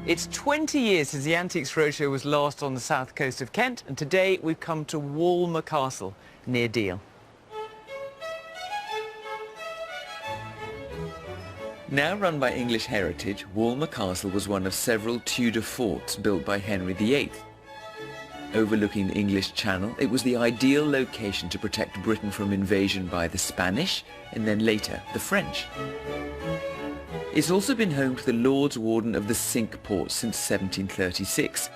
It's 20 years since the Antiques Roadshow was last on the south coast of Kent, and today we've come to Walmer Castle, near Deal. Now run by English heritage, Walmer Castle was one of several Tudor forts built by Henry VIII. Overlooking the English Channel, it was the ideal location to protect Britain from invasion by the Spanish and then later the French. It's also been home to the Lord Warden of the Cinque Ports since 1736.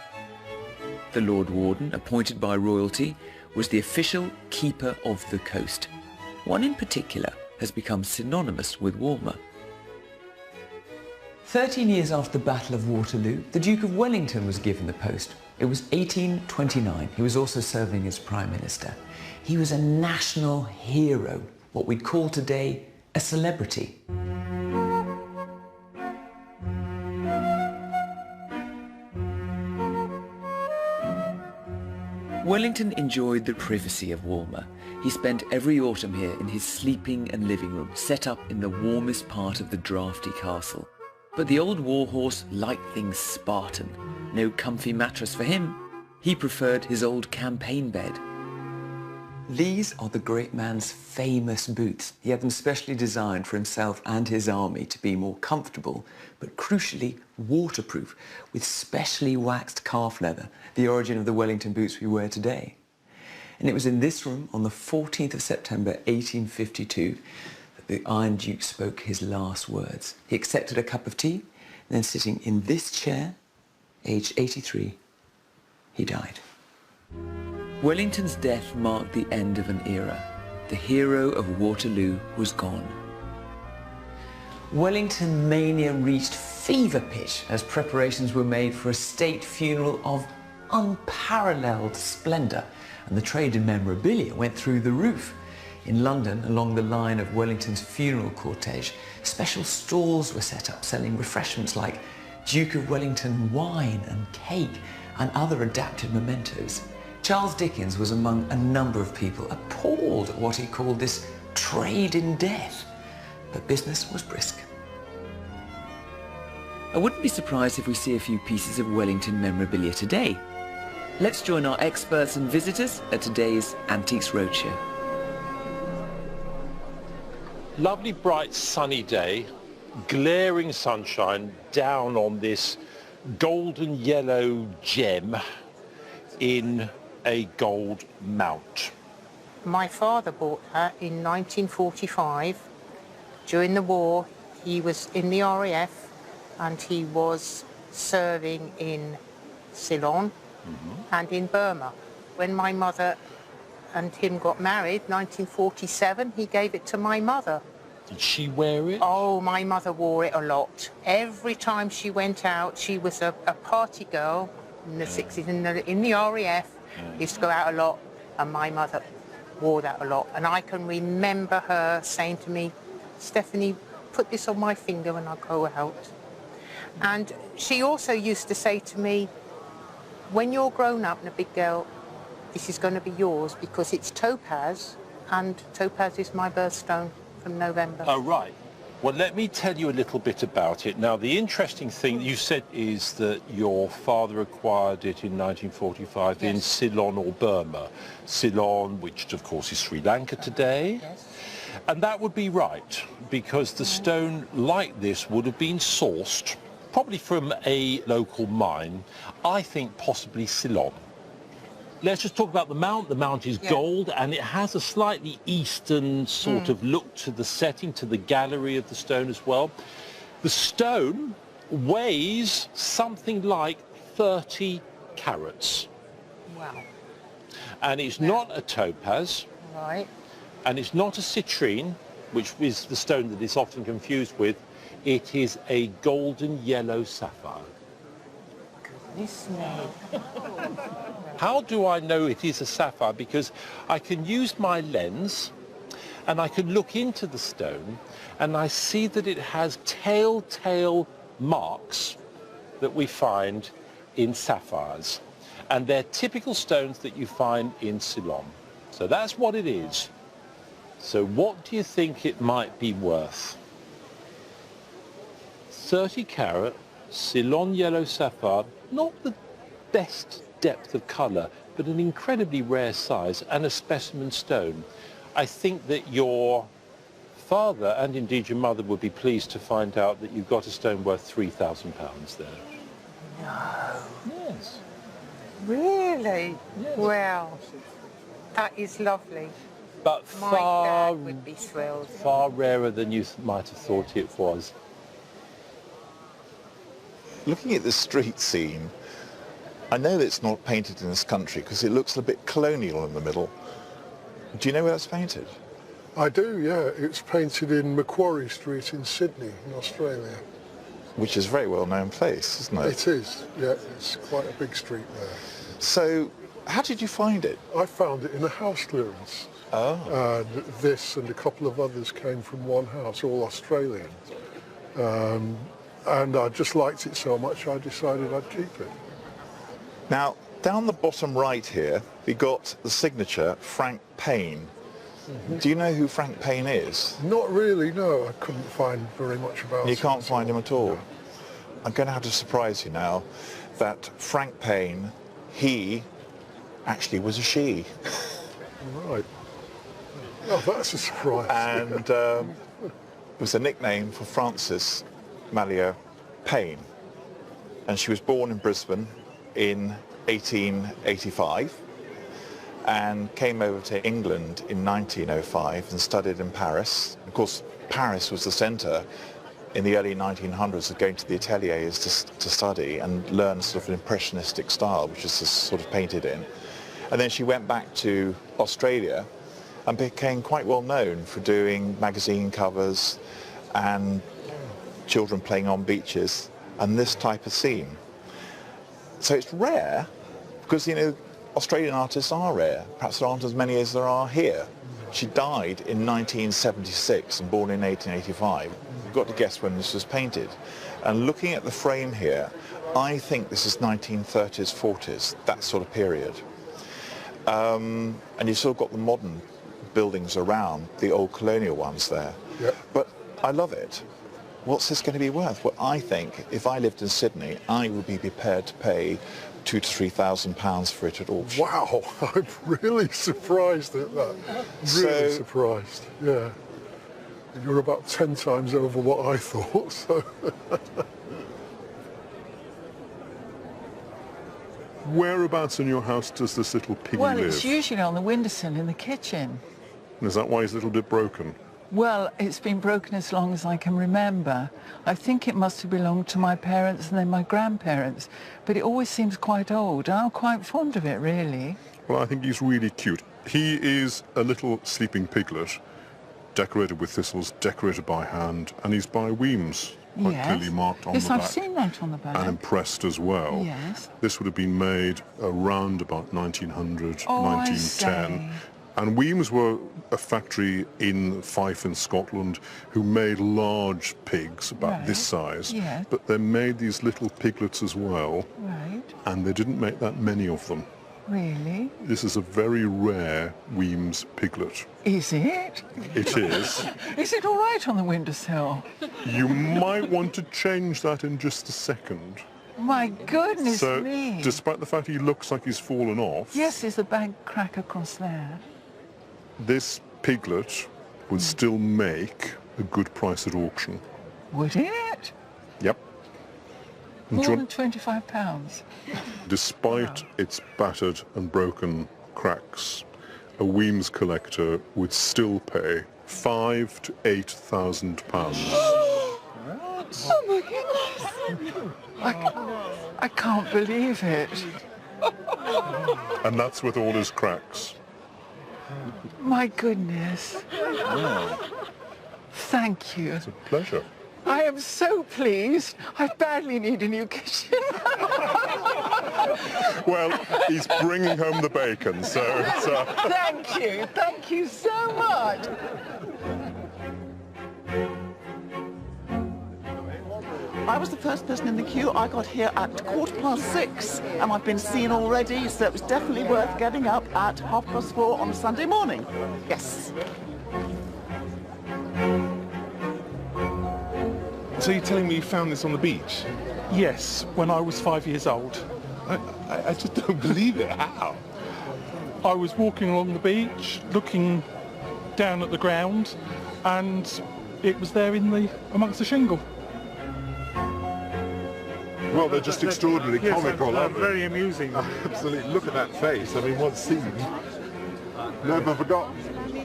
The Lord Warden, appointed by royalty, was the official keeper of the coast. One in particular has become synonymous with Walmer. 13 years after the Battle of Waterloo, the Duke of Wellington was given the post. It was 1829. He was also serving as Prime Minister. He was a national hero, what we'd call today a celebrity. Wellington enjoyed the privacy of Walmer. He spent every autumn here in his sleeping and living room, set up in the warmest part of the draughty castle. But the old warhorse liked things Spartan. No comfy mattress for him. He preferred his old campaign bed. These are the great man's famous boots. He had them specially designed for himself and his army to be more comfortable, but crucially waterproof, with specially waxed calf leather, the origin of the Wellington boots we wear today. And it was in this room on the 14th of September 1852 that the Iron Duke spoke his last words. He accepted a cup of tea, and then sitting in this chair, aged 83, he died. Wellington's death marked the end of an era. The hero of Waterloo was gone. Wellington mania reached fever pitch as preparations were made for a state funeral of unparalleled splendour, and the trade in memorabilia went through the roof. In London, along the line of Wellington's funeral cortege, special stalls were set up selling refreshments like Duke of Wellington wine and cake and other adapted mementos. Charles Dickens was among a number of people appalled at what he called this trade in death, but business was brisk. I wouldn't be surprised if we see a few pieces of Wellington memorabilia today. Let's join our experts and visitors at today's Antiques Roadshow. Lovely bright sunny day, glaring sunshine down on this golden yellow gem in a gold mount. My father bought her in 1945. During the war, he was in the RAF and he was serving in Ceylon and in Burma. When my mother and him got married, 1947, he gave it to my mother. Did she wear it? Oh, my mother wore it a lot. Every time she went out, she was a party girl in the 60s in the RAF. Used to go out a lot, and my mother wore that a lot. And I can remember her saying to me, Stephanie, put this on my finger when I go out. And she also used to say to me, when you're grown up and a big girl, this is going to be yours because it's topaz, and topaz is my birthstone from November. Oh, right. Well, let me tell you a little bit about it. Now, the interesting thing you said is that your father acquired it in 1945 in Ceylon or Burma. Ceylon, which of course is Sri Lanka today. Yes. And that would be right, because the stone like this would have been sourced probably from a local mine, I think possibly Ceylon. Let's just talk about the mount. The mount is gold, and it has a slightly eastern sort of look to the setting, to the gallery of the stone as well. The stone weighs something like 30 carats. Wow. And it's not a topaz, Right. and it's not a citrine, which is the stone that it's often confused with. It is a golden yellow sapphire. This name. How do I know it is a sapphire? Because I can use my lens and I can look into the stone and I see that it has telltale marks that we find in sapphires. And they're typical stones that you find in Ceylon. So that's what it is. So what do you think it might be worth? 30 carat Ceylon yellow sapphire, not the best depth of colour, but an incredibly rare size and a specimen stone. I think that your father and indeed your mother would be pleased to find out that you've got a stone worth £3,000 there. No. Yes. Really? Yes. Wow. That is lovely. But My far, dad would be thrilled. far rarer than you might have thought it was. Looking at the street scene, I know that it's not painted in this country because it looks a bit colonial in the middle. Do you know where that's painted? I do, yeah. It's painted in Macquarie Street in Sydney, in Australia. Which is a very well-known place, isn't it? It is, yeah. It's quite a big street there. So, how did you find it? I found it in a house clearance. Oh. And this and a couple of others came from one house, all Australian. And I just liked it so much I decided I'd keep it. Now, down the bottom right here, we got the signature Frank Payne. Mm-hmm. Do you know who Frank Payne is? Not really, no. I couldn't find very much about him. You can't find him at all? No. I'm going to have to surprise you now that Frank Payne, he actually was a she. Right. Oh, that's a surprise. And it was a nickname for Frances Malia Payne. And she was born in Brisbane in 1885 and came over to England in 1905 and studied in Paris. Of course, Paris was the centre in the early 1900s of going to the ateliers to study and learn sort of an impressionistic style, which is sort of painted in. And then she went back to Australia and became quite well known for doing magazine covers and children playing on beaches and this type of scene. So it's rare because, you know, Australian artists are rare. Perhaps there aren't as many as there are here. She died in 1976 and born in 1885. You've got to guess when this was painted. And looking at the frame here, I think this is 1930s, 40s, that sort of period. And you've still got the modern buildings around, the old colonial ones there. Yep. But I love it. What's this going to be worth? Well, I think if I lived in Sydney, I would be prepared to pay £2,000 to £3,000 for it at auction. Wow, I'm really surprised at that. Really surprised, yeah. You're about 10 times over what I thought, so... Whereabouts in your house does this little piggy Well, live? it's usually on the windowsill in the kitchen. Is that why he's a little bit broken? Well, it's been broken as long as I can remember. I think it must have belonged to my parents and then my grandparents, but it always seems quite old, and I'm quite fond of it, really. Well, I think he's really cute. He is a little sleeping piglet, decorated with thistles, decorated by hand, and he's by Weems, quite Yes. clearly marked on the Yes, back. I've seen that on the back. And impressed as well. Yes. This would have been made around about 1900, Oh, I 1910. say. And Weems were a factory in Fife in Scotland who made large pigs about this size. Yes. But they made these little piglets as well, Right, and they didn't make that many of them. really? This is a very rare Weems piglet. Is it? It is. Is it all right on the windowsill? You might want to change that in just a second. My goodness So, me. despite the fact he looks like he's fallen off, Yes, there's a bag crack across there. this piglet would still make a good price at auction. Would it? Yep. And More do you than want- £25. Despite its battered and broken cracks, a Weems collector would still pay £5,000 to £8,000. Oh my goodness! I can't believe it. And that's with all his cracks. My goodness. Thank you. It's a pleasure. I am so pleased. I badly need a new kitchen. Well, he's bringing home the bacon, so... Thank you so much. I was the first person in the queue. I got here at 6:15, and I've been seen already, so it was definitely worth getting up at 4:30 on a Sunday morning. Yes. So you're telling me you found this on the beach? Yes, when I was 5 years old. I just don't believe it. How? I was walking along the beach, looking down at the ground, and it was there amongst the shingle. Well, they're just extraordinarily comical, aren't they? Very amusing. Absolutely. Look at that face. I mean, what's seen? Never forgotten.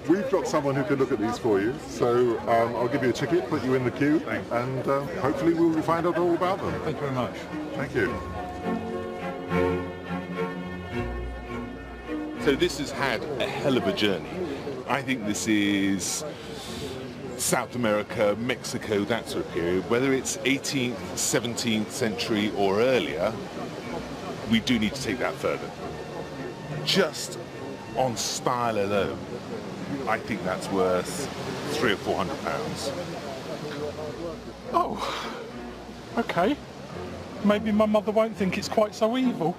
We've got someone who can look at these for you, so I'll give you a ticket, put you in the queue, and hopefully we'll find out all about them. Thank you very much. Thank you. So this has had a hell of a journey. I think this is South America, Mexico, that sort of period. Whether it's 18th, 17th century or earlier, we do need to take that further. Just on style alone, I think that's worth £300 or £400. Oh, okay. Maybe my mother won't think it's quite so evil.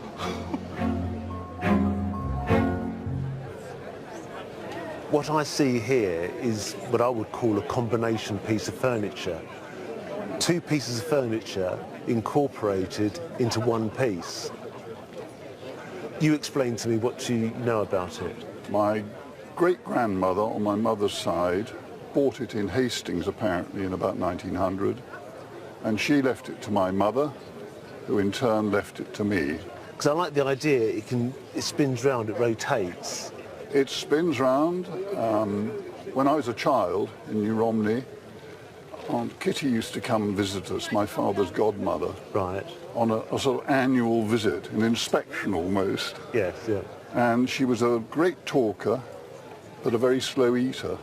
What I see here is what I would call a combination piece of furniture. Two pieces of furniture incorporated into one piece. You explain to me what you know about it. My great-grandmother on my mother's side bought it in Hastings apparently in about 1900, and she left it to my mother, who in turn left it to me. Because I like the idea it spins round, it rotates. It spins round. When I was a child in New Romney, Aunt Kitty used to come and visit us, my father's godmother. Right. On a sort of annual visit, an inspection almost. Yes, yeah. And she was a great talker, but a very slow eater.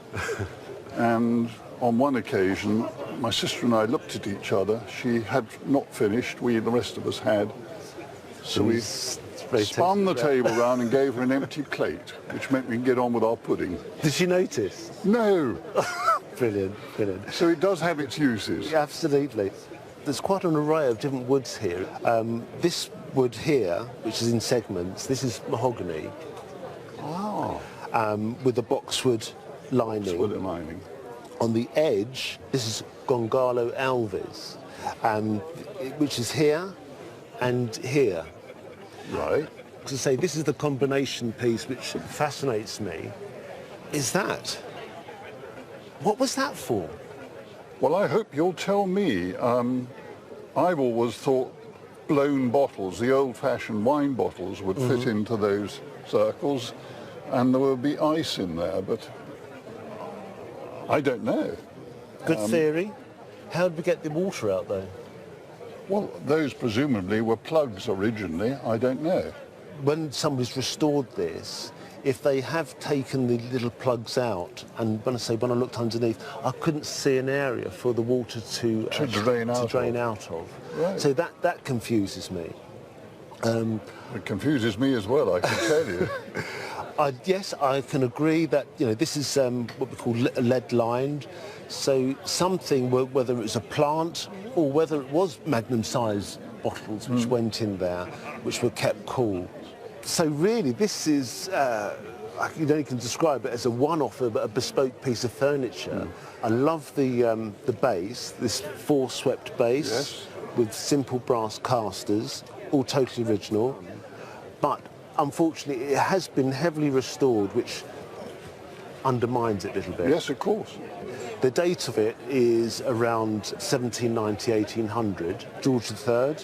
And on one occasion, my sister and I looked at each other. She had not finished, the rest of us had. So we spun the table round and gave her an empty plate, which meant we can get on with our pudding. Did she notice? No. Brilliant, brilliant. So it does have its uses. Yeah, absolutely. There's quite an array of different woods here. This wood here, which is in segments, this is mahogany. Oh. With a boxwood lining. Boxwood lining. On the edge, this is Gongalo alvis, which is here and here. Right. To say this is the combination piece which fascinates me. Is that? What was that for? Well, I hope you'll tell me. I've always thought blown bottles, the old-fashioned wine bottles, would fit into those circles, and there would be ice in there, but I don't know. Good theory. How did we get the water out, though? Well, those presumably were plugs originally. I don't know. When somebody's restored this, if they have taken the little plugs out, and when I looked underneath, I couldn't see an area for the water to drain out of. Right. So that confuses me. It confuses me as well, I can tell you. Yes, I can agree that this is what we call lead-lined. So something, whether it was a plant or whether it was magnum-sized bottles which went in there, which were kept cool. So really, this is, you can describe it as a one-off, a bespoke piece of furniture. I love the base, this four-swept base, yes, with simple brass casters, all totally original. But unfortunately, it has been heavily restored, which undermines it a little bit. Yes, of course. The date of it is around 1790, 1800, George III.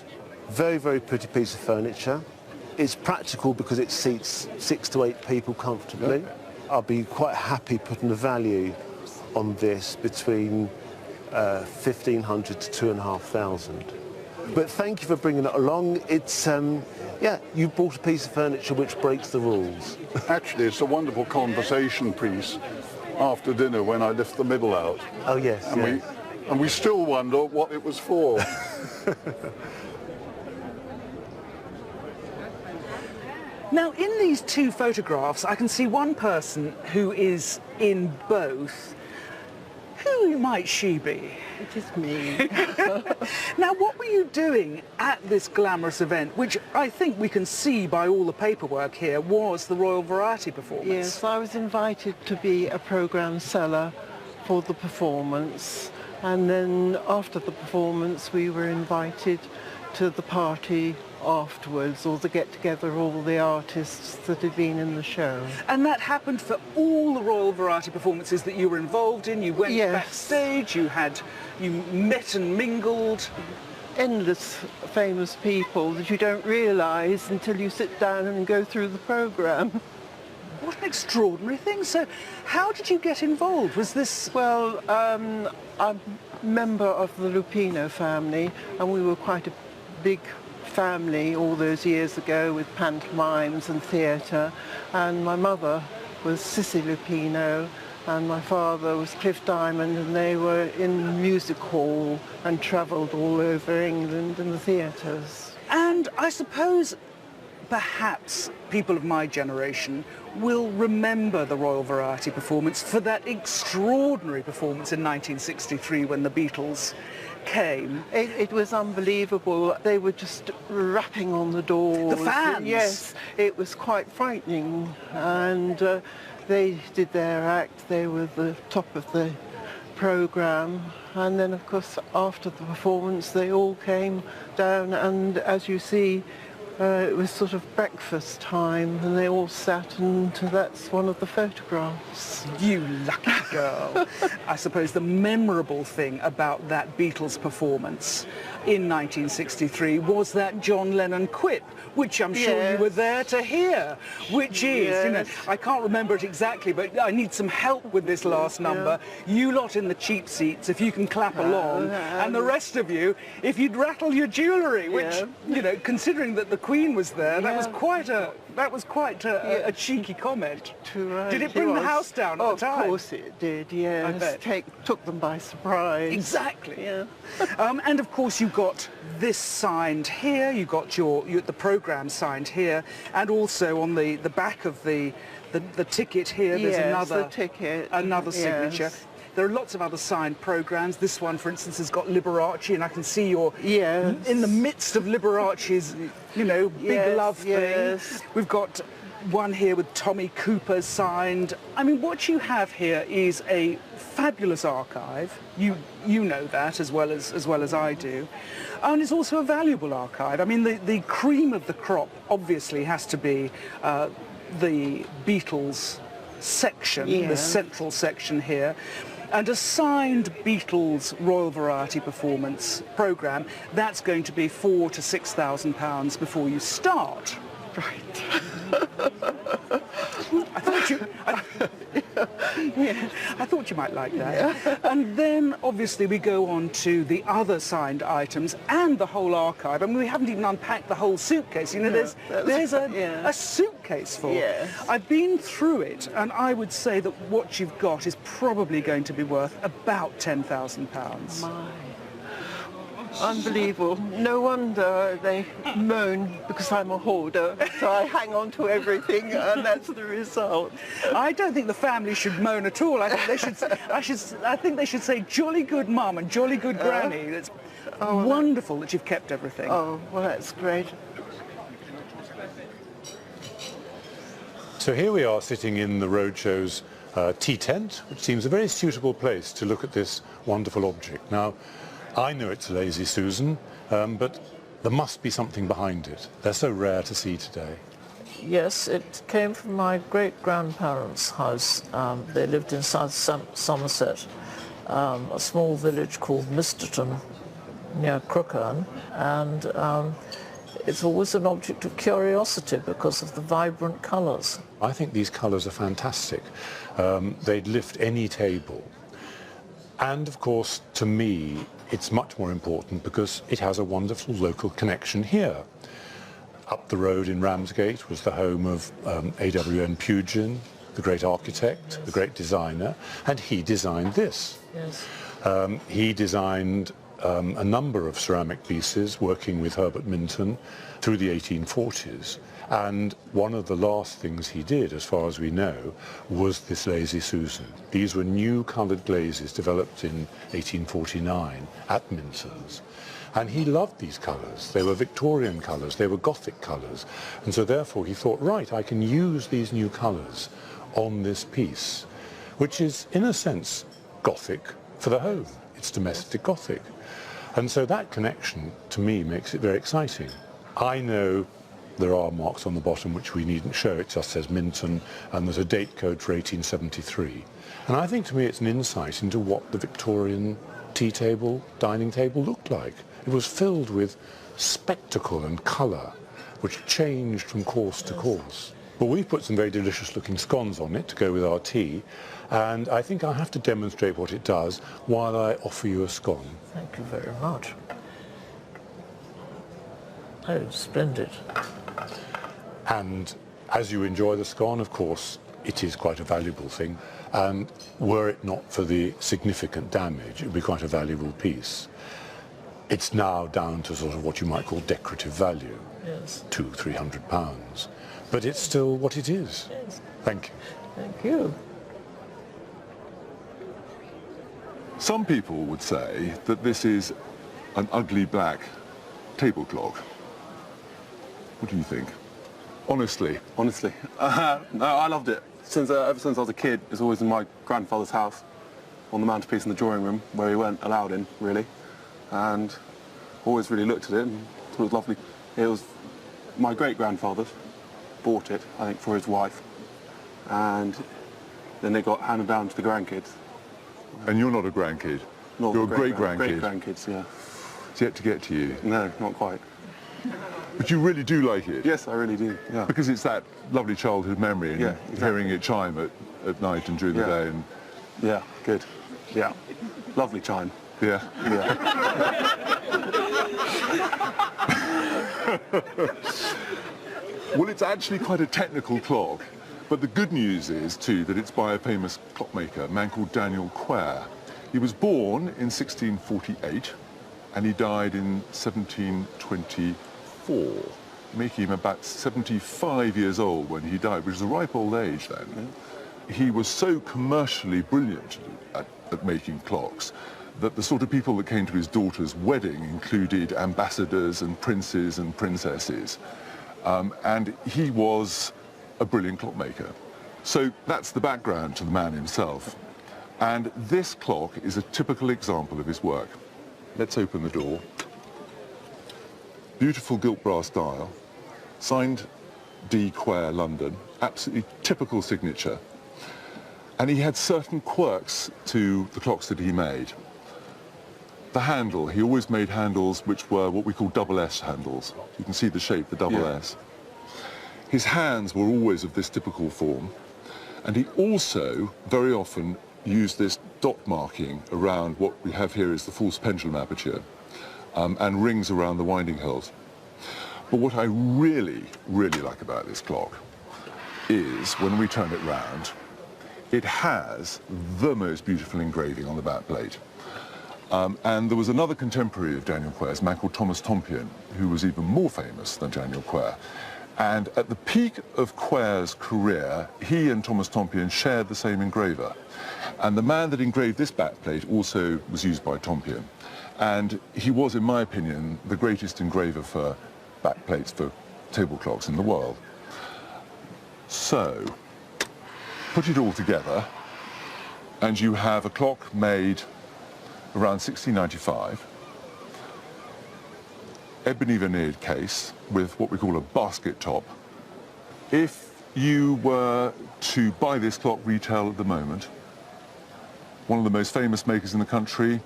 Very, very pretty piece of furniture. It's practical because it seats 6 to 8 people comfortably. Yeah. I'll be quite happy putting a value on this between 1,500 to 2,500. But thank you for bringing it along. It's, yeah, you bought a piece of furniture which breaks the rules. Actually, it's a wonderful conversation piece after dinner when I lift the middle out. Oh, yes. And we still wonder what it was for. Now, in these two photographs, I can see one person who is in both. Who might she be? It is me. Now, what were you doing at this glamorous event, which I think we can see by all the paperwork here was the Royal Variety Performance? Yes, I was invited to be a programme seller for the performance, and then after the performance we were invited to the party afterwards, or the get-together of all the artists that had been in the show. And that happened for all the Royal Variety Performances that you were involved in? You went backstage, you met and mingled? Endless famous people that you don't realise until you sit down and go through the programme. What an extraordinary thing. So how did you get involved? Was this... Well, I'm a member of the Lupino family, and we were quite a big family all those years ago with pantomimes and theatre, and my mother was Cissy Lupino and my father was Cliff Diamond, and they were in music hall and travelled all over England in the theatres. And I suppose perhaps people of my generation will remember the Royal Variety Performance for that extraordinary performance in 1963 when the Beatles came. It was unbelievable. They were just rapping on the doors. The fans? Yes, it was quite frightening. And they did their act. They were the top of the programme. And then, of course, after the performance, they all came down, and as you see, it was sort of breakfast time, and they all sat, and that's one of the photographs. You lucky girl. I suppose the memorable thing about that Beatles performance in 1963 was that John Lennon quip, which I'm sure you were there to hear, which is, you know, I can't remember it exactly, but I need some help with this last number. You lot in the cheap seats, if you can clap along, and the rest of you, if you'd rattle your jewellery, which, you know, considering that the Queen was there, that was quite a cheeky comment. Did it bring the house down at the time? Of course it did, yes. Took them by surprise. Exactly. Yeah. And of course you got this signed here, you got the programme signed here, and also on the back of the ticket here, there's another signature. There are lots of other signed programmes. This one, for instance, has got Liberace, and I can see you're in the midst of Liberace's, you know, big love thing. We've got one here with Tommy Cooper signed. I mean, what you have here is a fabulous archive. You know that as well as I do. And it's also a valuable archive. I mean, the cream of the crop obviously has to be the Beatles section, the central section here. And a signed Beatles Royal Variety Performance programme, that's going to be £4,000 to £6,000 before you start. Right. I thought you might like that. And then obviously we go on to the other signed items and the whole archive. I mean, we haven't even unpacked the whole suitcase. You know, there's a suitcase full. I've been through it, and I would say that what you've got is probably going to be worth about £10,000. My. Unbelievable. No wonder they moan because I'm a hoarder. So I hang on to everything, and that's the result. I don't think the family should moan at all. I think they should say jolly good mum and jolly good granny. It's wonderful that you've kept everything. Oh, well, that's great. So here we are sitting in the Roadshow's tea tent, which seems a very suitable place to look at this wonderful object. Now, I know it's Lazy Susan, but there must be something behind it. They're so rare to see today. Yes, it came from my great-grandparents' house. They lived in South Somerset, a small village called Misterton, near Crookherne, and it's always an object of curiosity because of the vibrant colours. I think these colours are fantastic. They'd lift any table. And of course, to me, it's much more important because it has a wonderful local connection here. Up the road in Ramsgate was the home of A.W.N. Pugin, the great architect, the great designer, and he designed this. Yes. He designed a number of ceramic pieces working with Herbert Minton through the 1840s. And one of the last things he did, as far as we know, was this Lazy Susan. These were new coloured glazes developed in 1849 at Minton's. And he loved these colours. They were Victorian colours, they were Gothic colours. And so therefore he thought, right, I can use these new colours on this piece, which is, in a sense, Gothic for the home. It's domestic Gothic. And so that connection, to me, makes it very exciting. I know there are marks on the bottom which we needn't show. It just says Minton, and there's a date code for 1873. And I think, to me, it's an insight into what the Victorian tea table, dining table looked like. It was filled with spectacle and colour, which changed from course to course. But we've put some very delicious looking scones on it to go with our tea, and I think I'll have to demonstrate what it does while I offer you a scone. Thank you very much. Oh, splendid. And as you enjoy the scone, of course, it is quite a valuable thing, and were it not for the significant damage, it would be quite a valuable piece. It's now down to sort of what you might call decorative value, yes. £200-300, but it's still what it is. Yes. Thank you. Thank you. Some people would say that this is an ugly black table clock. What do you think? Honestly. Honestly. No, I loved it. Ever since I was a kid, it's always in my grandfather's house, on the mantelpiece in the drawing room, where he weren't allowed in, really. And always really looked at it and thought it was lovely. It was my great-grandfather bought it, I think, for his wife. And then it got handed down to the grandkids. And you're not a grandkid? Not you're a great-grandkid? Great-grandkids, yeah. It's yet to get to you? No, not quite. But you really do like it? Yes, I really do, yeah. Because it's that lovely childhood memory and exactly. Hearing it chime at night and during the day. And yeah, good. Yeah. Lovely chime. Yeah. Well, it's actually quite a technical clock, but the good news is, too, that it's by a famous clockmaker, a man called Daniel Quare. He was born in 1648 and he died in 1724, making him about 75 years old when he died, which is a ripe old age then. He was so commercially brilliant at making clocks that the sort of people that came to his daughter's wedding included ambassadors and princes and princesses. And he was a brilliant clockmaker. So that's the background to the man himself. And this clock is a typical example of his work. Let's open the door. Beautiful gilt brass dial, signed D. Quare, London, absolutely typical signature. And he had certain quirks to the clocks that he made. The handle, he always made handles which were what we call double S handles. You can see the shape, the double S. His hands were always of this typical form, and he also very often used this dot marking around what we have here is the false pendulum aperture, and rings around the winding hilt. But what I really, really like about this clock is when we turn it round, it has the most beautiful engraving on the back plate. And there was another contemporary of Daniel Quare's, a man called Thomas Tompion, who was even more famous than Daniel Quare. And at the peak of Quare's career, he and Thomas Tompion shared the same engraver. And the man that engraved this backplate also was used by Tompion. And he was, in my opinion, the greatest engraver for backplates for table clocks in the world. So, put it all together, and you have a clock made around 1695, ebony veneered case with what we call a basket top. If you were to buy this clock retail at the moment, one of the most famous makers in the country,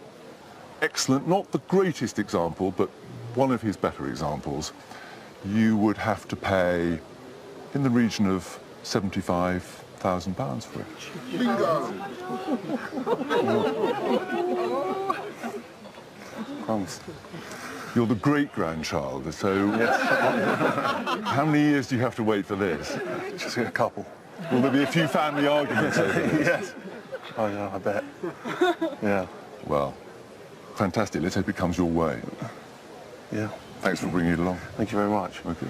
excellent, not the greatest example, but one of his better examples, you would have to pay in the region of £75,000, £1,000 for it. Crumbs. You're the great-grandchild, so how many years do you have to wait for this? Just a couple. Will there be a few family arguments over this? Yes. Oh, yeah, I bet. Yeah. Well, fantastic. Let's hope it comes your way. Yeah. Thanks for bringing it along. Thank you very much. Okay.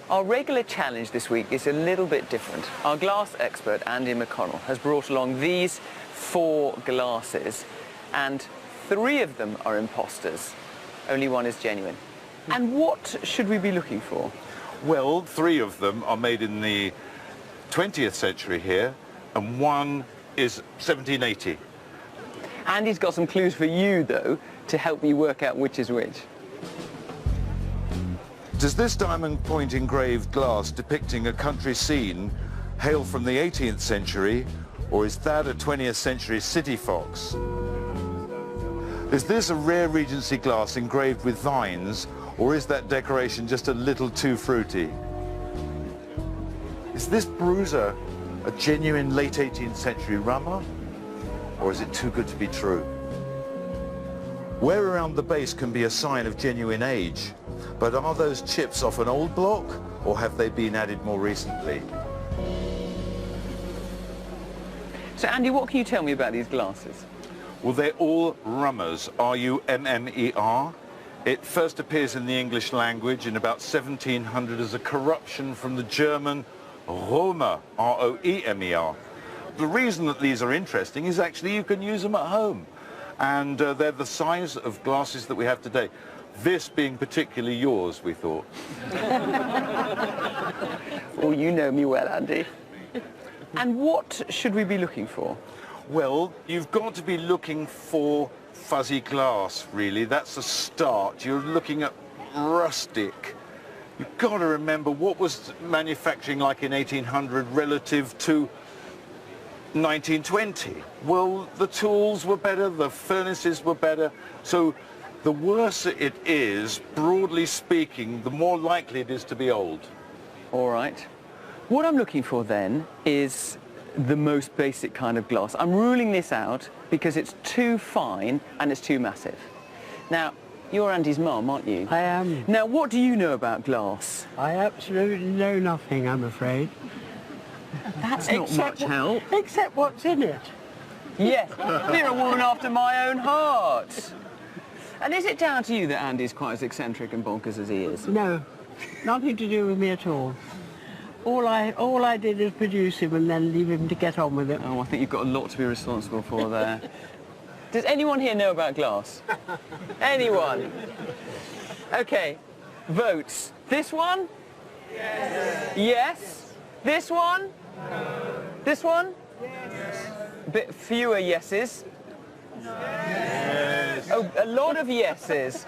Our regular challenge this week is a little bit different. Our glass expert, Andy McConnell, has brought along these 4 glasses, and 3 of them are imposters. Only 1 is genuine. And what should we be looking for? Well, 3 of them are made in the 20th century here, and 1 is 1780. Andy's got some clues for you, though, to help you work out which is which. Does this diamond point engraved glass depicting a country scene hail from the 18th century, or is that a 20th century city fox? Is this a rare Regency glass engraved with vines, or is that decoration just a little too fruity? Is this bruiser a genuine late 18th century rummer, or is it too good to be true? Wear around the base can be a sign of genuine age, but are those chips off an old block, or have they been added more recently? So Andy, what can you tell me about these glasses? Well, they're all rummers, R-U-M-M-E-R. It first appears in the English language in about 1700 as a corruption from the German Roemer, R-O-E-M-E-R. The reason that these are interesting is actually you can use them at home. And they're the size of glasses that we have today. This being particularly yours, we thought. Oh, you know me well, Andy. And what should we be looking for? Well, you've got to be looking for fuzzy glass, really. That's a start. You're looking at rustic. You've got to remember what was manufacturing like in 1800 relative to 1920. Well, the tools were better, the furnaces were better, so the worse it is, broadly speaking, the more likely it is to be old. All right. What I'm looking for then is the most basic kind of glass. I'm ruling this out because it's too fine and it's too massive. Now, you're Andy's mum, aren't you? I am. Now, what do you know about glass? I absolutely know nothing, I'm afraid. That's not much help. Except what's in it. Yes, you're a woman after my own heart. And is it down to you that Andy's quite as eccentric and bonkers as he is? No, nothing to do with me at all. All I did is produce him and then leave him to get on with it. Oh, I think you've got a lot to be responsible for there. Does anyone here know about glass? Anyone? Okay, votes. This one? Yes. Yes? This one? No. This one? Yes. A bit fewer yeses. Yes. Oh, a lot of yeses.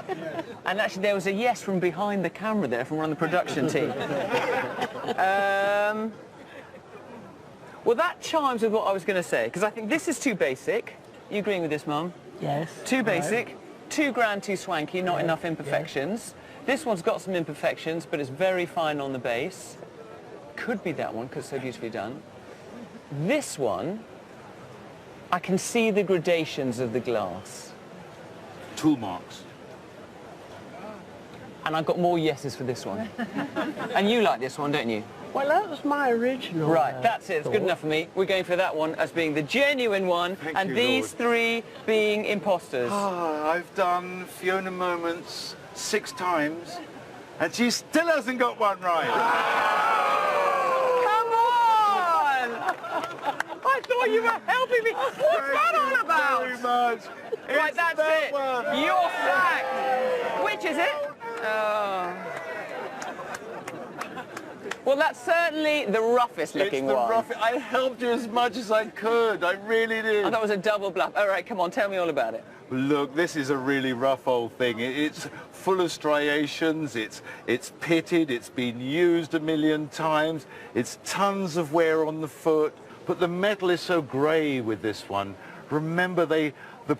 And actually there was a yes from behind the camera there, from one of the production team. Well, that chimes with what I was going to say, because I think this is too basic. You agreeing with this, Mum? Yes. Too basic, too grand, too swanky, not enough imperfections. Yes. This one's got some imperfections, but it's very fine on the base. Could be that one, because it's so beautifully done. This one, I can see the gradations of the glass. Tool marks. And I've got more yeses for this one. And you like this one, don't you? Well, that was my original. Right, that's it. It's good enough for me. We're going for that one as being the genuine one, and these three being imposters. Ah, I've done Fiona Moments 6 times, and she still hasn't got one right. Come on! I thought you were helping me. What's that all about? Very much. Right, that's it. You're sacked. Which is it? Well, that's certainly the roughest looking one. Roughest. I helped you as much as I could. I really did. Oh, that was a double bluff. All right, come on, tell me all about it. Look, this is a really rough old thing. It's full of striations, it's pitted, it's been used a million times, it's tons of wear on the foot, but the metal is so grey with this one. Remember, the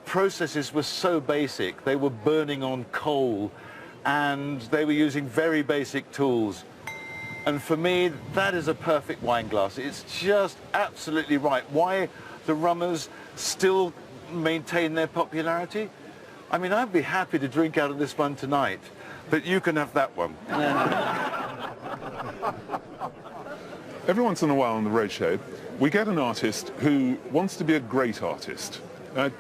processes were so basic. They were burning on coal, and they were using very basic tools. And for me, that is a perfect wine glass. It's just absolutely right. Why the Rummers still maintain their popularity? I mean, I'd be happy to drink out of this one tonight, but you can have that one. Every once in a while on the Roadshow, we get an artist who wants to be a great artist.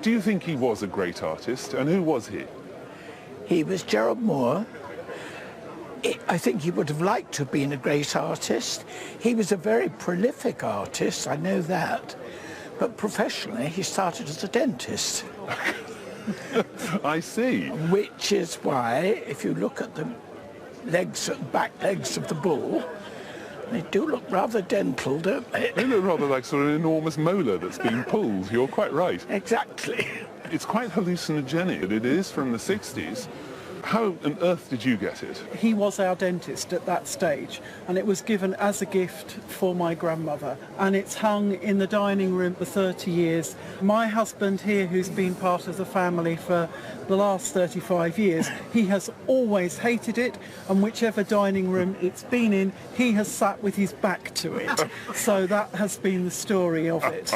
Do you think he was a great artist, and who was he? He was Gerald Moore. I think he would have liked to have been a great artist. He was a very prolific artist, I know that. But professionally, he started as a dentist. I see. Which is why, if you look at the legs, back legs of the bull, they do look rather dental, don't they? They look rather like sort of an enormous molar that's been pulled. You're quite right. Exactly. It's quite hallucinogenic. It is from the 60s. How on earth did you get it? He was our dentist at that stage, and it was given as a gift for my grandmother, and it's hung in the dining room for 30 years. My husband here, who's been part of the family for the last 35 years, he has always hated it, and whichever dining room it's been in, he has sat with his back to it. So that has been the story of it.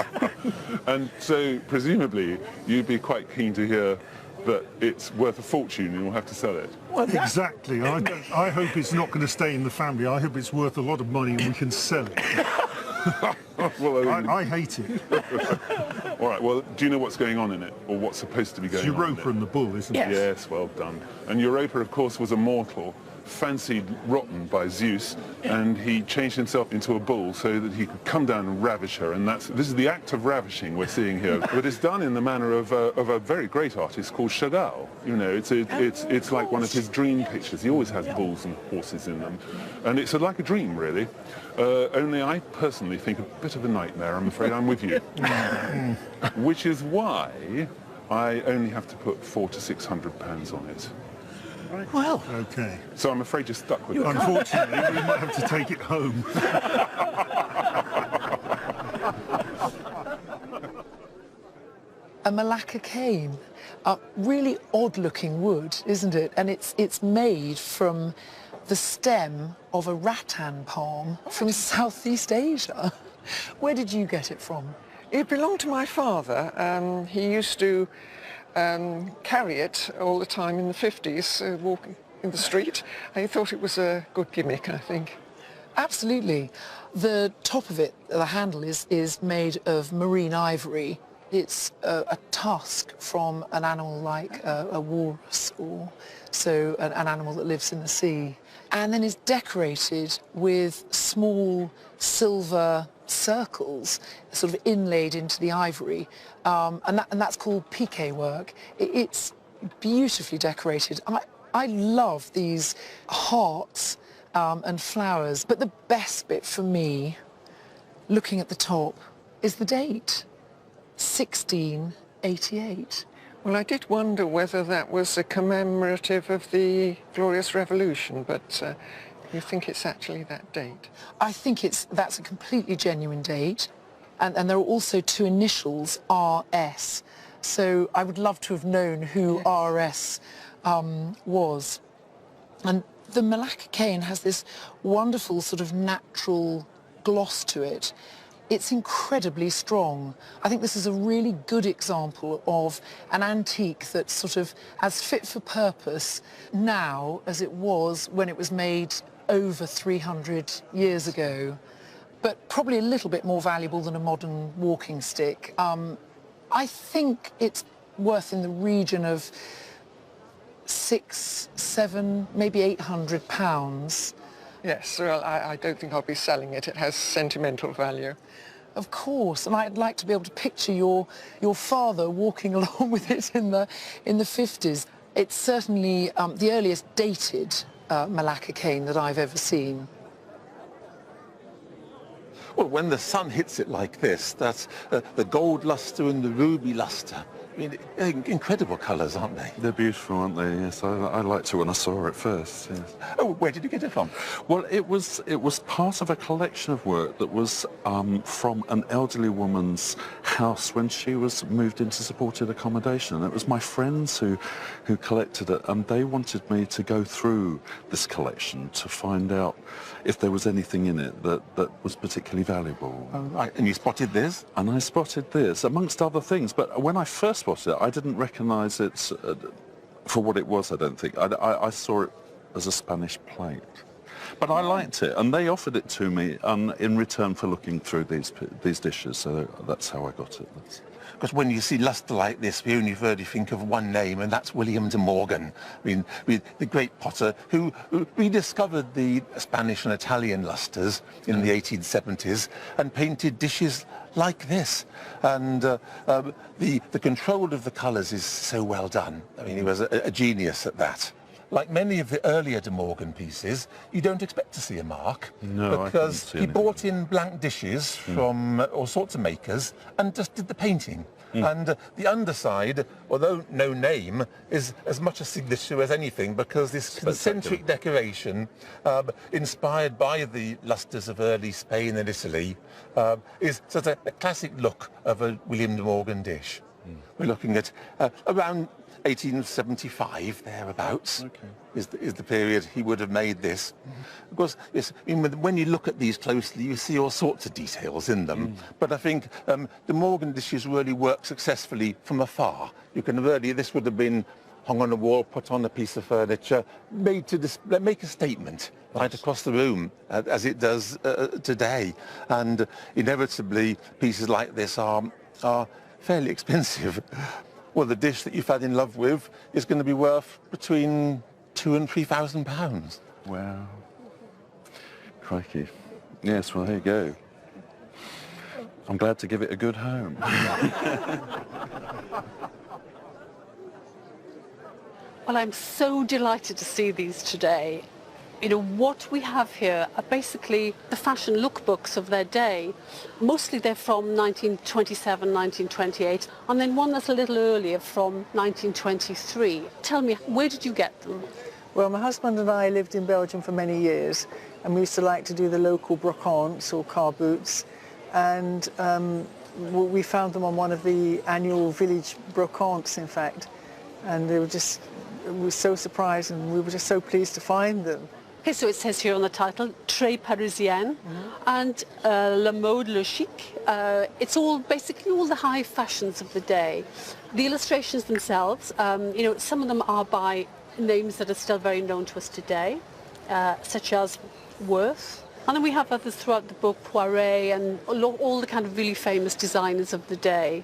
And so presumably you'd be quite keen to hear that it's worth a fortune and you'll have to sell it. Well, exactly. I hope it's not going to stay in the family. I hope it's worth a lot of money and we can sell it. Well, I hate it. All right, well, do you know what's going on in it, or what's supposed to be going on in it? Europa and the bull, isn't it? Yes, well done. And Europa, of course, was a mortal, fancied rotten by Zeus, and he changed himself into a bull so that he could come down and ravish her. And this is the act of ravishing we're seeing here, but it's done in the manner of a very great artist called Chagall. You know, it's like one of his dream pictures. He always has bulls and horses in them, and it's like a dream, really. Only I personally think a bit of a nightmare. I'm afraid I'm with you, which is why I only have to put £400 to £600 on it. Well, okay. So I'm afraid you're stuck with it. Unfortunately, we might have to take it home. A Malacca cane, really odd-looking wood, isn't it? And it's made from the stem of a rattan palm from Southeast Asia. Where did you get it from? It belonged to my father. He used to carry it all the time in the 50s, walking in the street. I thought it was a good gimmick, I think. Absolutely. The top of it, the handle, is made of marine ivory. It's a tusk from an animal like a walrus, or so an animal that lives in the sea. And then it's decorated with small silver circles sort of inlaid into the ivory, and that's called piqué work. It's beautifully decorated. I love these hearts and flowers, but the best bit for me, looking at the top, is the date, 1688. Well, I did wonder whether that was a commemorative of the Glorious Revolution, but you think it's actually that date? I think that's a completely genuine date, and there are also two initials, RS. So I would love to have known who RS was. And the Malacca cane has this wonderful sort of natural gloss to it. It's incredibly strong. I think this is a really good example of an antique that's sort of as fit for purpose now as it was when it was made over 300 years ago, but probably a little bit more valuable than a modern walking stick. I think it's worth in the region of £600, £700, maybe £800. Yes, well, I don't think I'll be selling it. It has sentimental value. Of course, and I'd like to be able to picture your father walking along with it in the 50s. It's certainly the earliest dated Malacca cane that I've ever seen. Well, when the sun hits it like this, that's the gold luster and the ruby luster I mean, incredible colours, aren't they? They're beautiful, aren't they? Yes, I liked it when I saw it first. Yes. Oh, where did you get it from? Well, it was part of a collection of work that was from an elderly woman's house when she was moved into supported accommodation. It was my friends who collected it, and they wanted me to go through this collection to find out if there was anything in it that was particularly valuable. Oh, right. And you spotted this? And I spotted this, amongst other things. But when I first spotted it, I didn't recognise it for what it was, I don't think. I saw it as a Spanish plate. But I liked it, and they offered it to me in return for looking through these dishes, so that's how I got it. Because when you see lustre like this, we only really think of one name, and that's William de Morgan. I mean, the great potter who rediscovered the Spanish and Italian lustres in the 1870s and painted dishes like this. And the control of the colours is so well done. I mean, he was a genius at that. Like many of the earlier De Morgan pieces, you don't expect to see a mark, because he bought in blank dishes from all sorts of makers and just did the painting. And the underside, although no name, is as much a signature as anything, because this concentric decoration, inspired by the lustres of early Spain and Italy, is sort of a classic look of a William de Morgan dish. We're looking at around 1875, thereabouts, is the period he would have made this. Of course, yes, I mean, when you look at these closely, you see all sorts of details in them. But I think the Morgan dishes really work successfully from afar. You can really, this would have been hung on a wall, put on a piece of furniture, made to make a statement right across the room, as it does today. And inevitably, pieces like this are fairly expensive. Well, the dish that you fell in love with is going to be worth between £2,000 and £3,000. Wow. Crikey. Yes, well, here you go. I'm glad to give it a good home. Well, I'm so delighted to see these today. You know, what we have here are basically the fashion lookbooks of their day. Mostly they're from 1927, 1928, and then one that's a little earlier from 1923. Tell me, where did you get them? Well, my husband and I lived in Belgium for many years, and we used to like to do the local brocantes or car boots, and we found them on one of the annual village brocantes, in fact, and we were so surprised, and we were just so pleased to find them. Okay, so it says here on the title, Très Parisienne and La Mode Le Chic. It's all basically all the high fashions of the day. The illustrations themselves, you know, some of them are by names that are still very known to us today, such as Worth. And then we have others throughout the book, Poiret and all the kind of really famous designers of the day.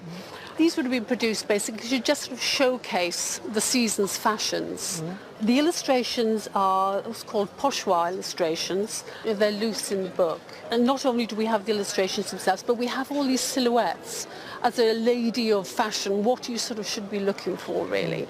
These would have been produced basically to just sort of showcase the season's fashions. The illustrations are what's called pochoir illustrations. They're loose in the book. And not only do we have the illustrations themselves, but we have all these silhouettes. As a lady of fashion, what you sort of should be looking for, really.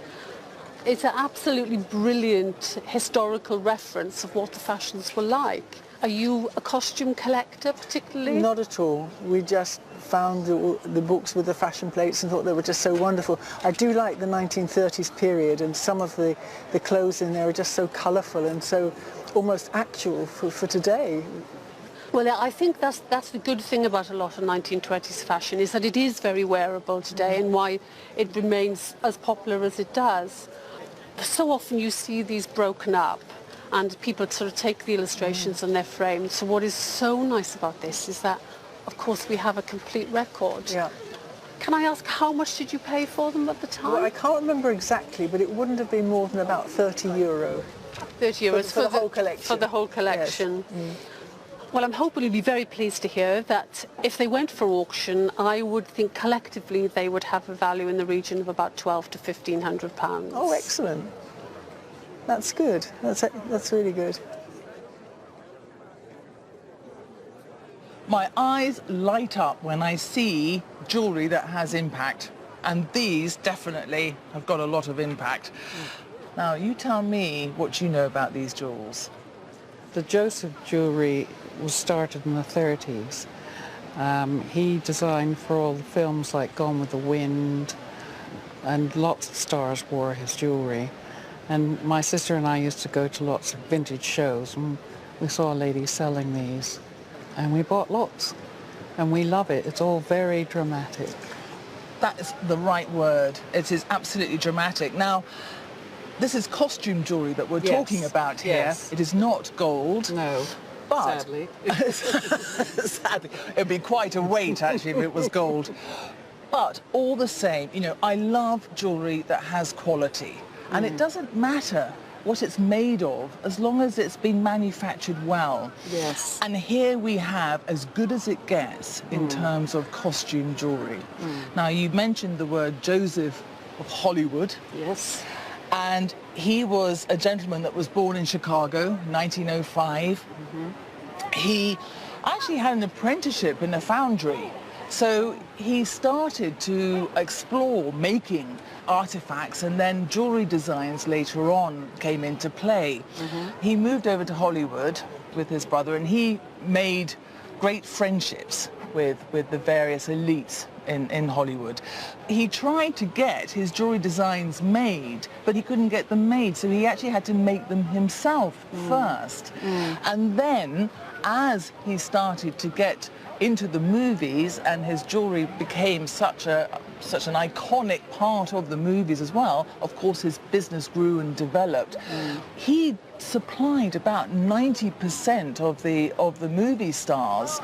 It's an absolutely brilliant historical reference of what the fashions were like. Are you a costume collector particularly? Not at all. We just found the books with the fashion plates and thought they were just so wonderful. I do like the 1930s period, and some of the clothes in there are just so colourful and so almost actual for today. Well, I think that's the good thing about a lot of 1920s fashion, is that it is very wearable today and why it remains as popular as it does. So often you see these broken up and people sort of take the illustrations and they're framed. So what is so nice about this is that, of course, we have a complete record. Yeah. Can I ask, how much did you pay for them at the time? Well, I can't remember exactly, but it wouldn't have been more than about €30. 30 euros for the whole collection. For the whole collection. Yes. Well, I'm hoping you'll be very pleased to hear that if they went for auction, I would think collectively they would have a value in the region of about £1,200 to £1,500. Oh, excellent. That's good. That's really good. My eyes light up when I see jewellery that has impact, and these definitely have got a lot of impact. Now, you tell me what you know about these jewels. The Joseph jewellery was started in the 30s. He designed for all the films like Gone with the Wind, and lots of stars wore his jewellery. And my sister and I used to go to lots of vintage shows, and we saw a lady selling these, and we bought lots. And we love it. It's all very dramatic. That is the right word. It is absolutely dramatic. Now, this is costume jewellery that we're talking about here. Yes. It is not gold. No, but sadly. sadly. It'd be quite a weight, actually, if it was gold. But all the same, you know, I love jewellery that has quality. And it doesn't matter what it's made of, as long as it's been manufactured well. Yes. And here we have as good as it gets in terms of costume jewellery. Now, you mentioned the word Joseph of Hollywood. Yes. And he was a gentleman that was born in Chicago, 1905. He actually had an apprenticeship in a foundry. So he started to explore making artifacts, and then jewellery designs later on came into play. He moved over to Hollywood with his brother, and he made great friendships with the various elites in Hollywood. He tried to get his jewellery designs made, but he couldn't get them made, so he actually had to make them himself first. And then, as he started to get into the movies, and his jewellery became such an iconic part of the movies as well, of course his business grew and developed. He supplied about 90% of the movie stars.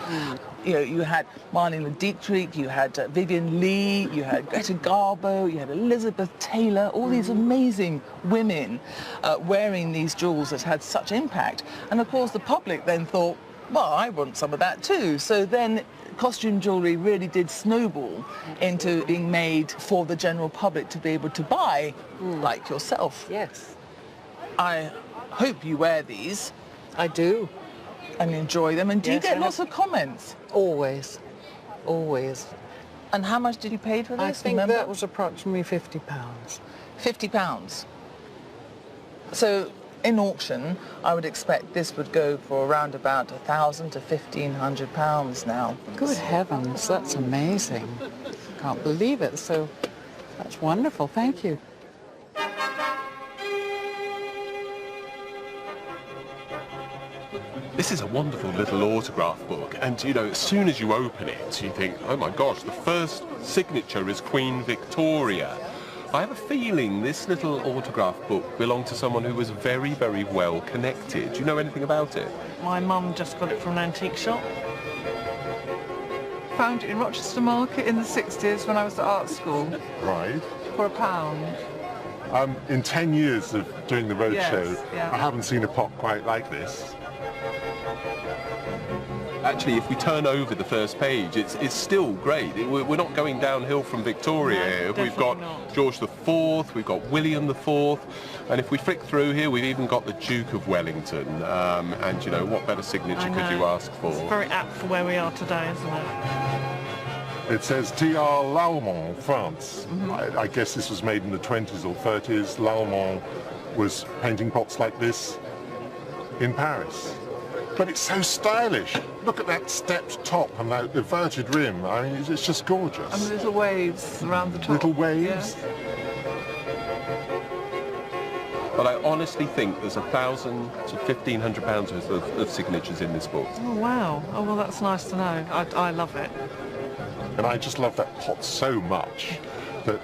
You know, you had Marlene Dietrich, you had Vivian Leigh, you had Greta Garbo, you had Elizabeth Taylor, all these amazing women wearing these jewels that had such impact. And of course the public then thought, well, I want some of that too. So then costume jewellery really did snowball into being made for the general public to be able to buy, like yourself. Yes. I hope you wear these. I do. And enjoy them. And do you Yes, get I lots of comments? Always. Always. And how much did you pay for this? I think remember? that was approximately £50. £50. So in auction, I would expect this would go for around about £1,000 to £1,500 now. Good heavens, that's amazing. Can't believe it. So that's wonderful. Thank you. This is a wonderful little autograph book, and you know, as soon as you open it, you think, oh my gosh, the first signature is Queen Victoria. I have a feeling this little autograph book belonged to someone who was very, very well connected. Do you know anything about it? My mum just got it from an antique shop. Found it in Rochester Market in the 60s when I was at art school. Right. For £1. In 10 years of doing the roadshow, Yes, yeah. I haven't seen a pot quite like this. Actually, if we turn over the first page, it's still great. We're not going downhill from Victoria here. We've got George IV, we've got William IV, and if we flick through here, we've even got the Duke of Wellington. And you know, what better signature could you ask for? It's very apt for where we are today, isn't it? It says T.R. Laumont, France. I guess this was made in the 20s or 30s. Laumont was painting pots like this in Paris. But it's so stylish. Look at that stepped top and that inverted rim. I mean, it's just gorgeous. And the little waves around the top. Little waves. Yeah. But I honestly think there's £1,000 to £1,500 worth of signatures in this book. Oh, wow. Oh, well, that's nice to know. I love it. And I just love that pot so much that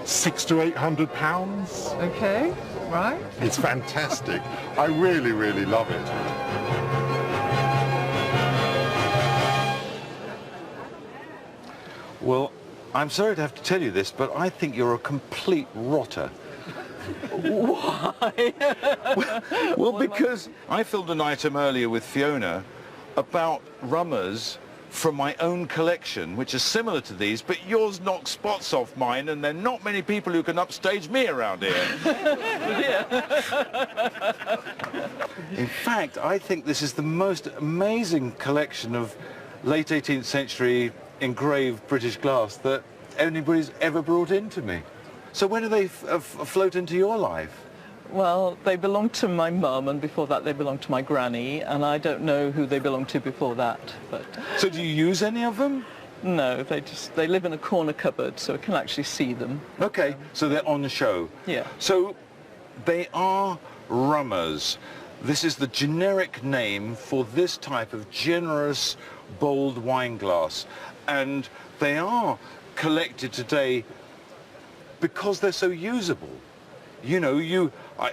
£600 to £800. Okay, right. It's fantastic. I really, really love it. Well, I'm sorry to have to tell you this, but I think you're a complete rotter. Why? Well, because I filmed an item earlier with Fiona about rummers from my own collection, which is similar to these, but yours knocks spots off mine, and there are not many people who can upstage me around here. In fact, I think this is the most amazing collection of late 18th century engraved British glass that anybody's ever brought into me. So when do they float into your life? Well, they belonged to my mum, and before that they belonged to my granny, and I don't know who they belonged to before that. But so do you use any of them? No, they live in a corner cupboard, so I can actually see them. Okay, so they're on show. Yeah. So they are rummers. This is the generic name for this type of generous, bold wine glass. And they are collected today because they're so usable. You know,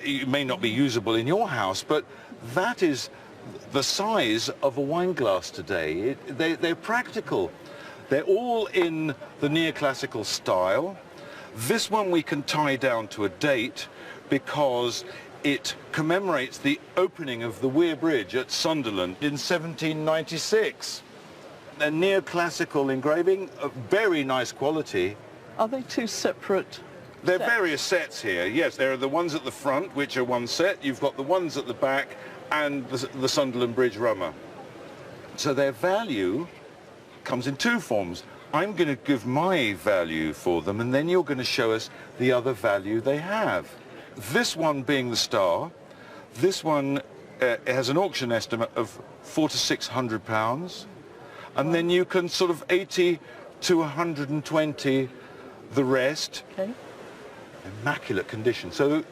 it may not be usable in your house, but that is the size of a wine glass today. They're practical. They're all in the neoclassical style. This one we can tie down to a date because it commemorates the opening of the Weir Bridge at Sunderland in 1796. They're neoclassical engraving, of very nice quality. Are they two separate? There are various sets here. Yes, there are the ones at the front, which are one set. You've got the ones at the back and the Sunderland Bridge rummer. So their value comes in two forms. I'm going to give my value for them, and then you're going to show us the other value they have. This one being the star, this one has an auction estimate of £400 to £600, and then you can sort of 80 to 120 the rest. Okay. Immaculate condition. So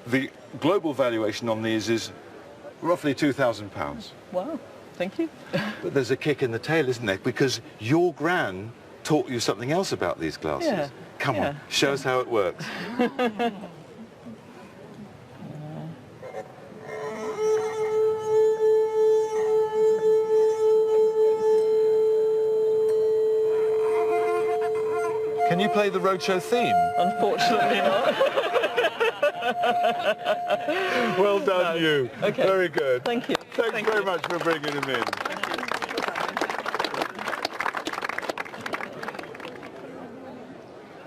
the global valuation on these is roughly £2,000. Wow, thank you. But there's a kick in the tail, isn't there? Because your gran taught you something else about these glasses. Yeah. Come on, show us how it works. Can you play the Roadshow theme? Unfortunately not. Well done, you. Okay. Very good. Thank you. Thanks very much for bringing him in.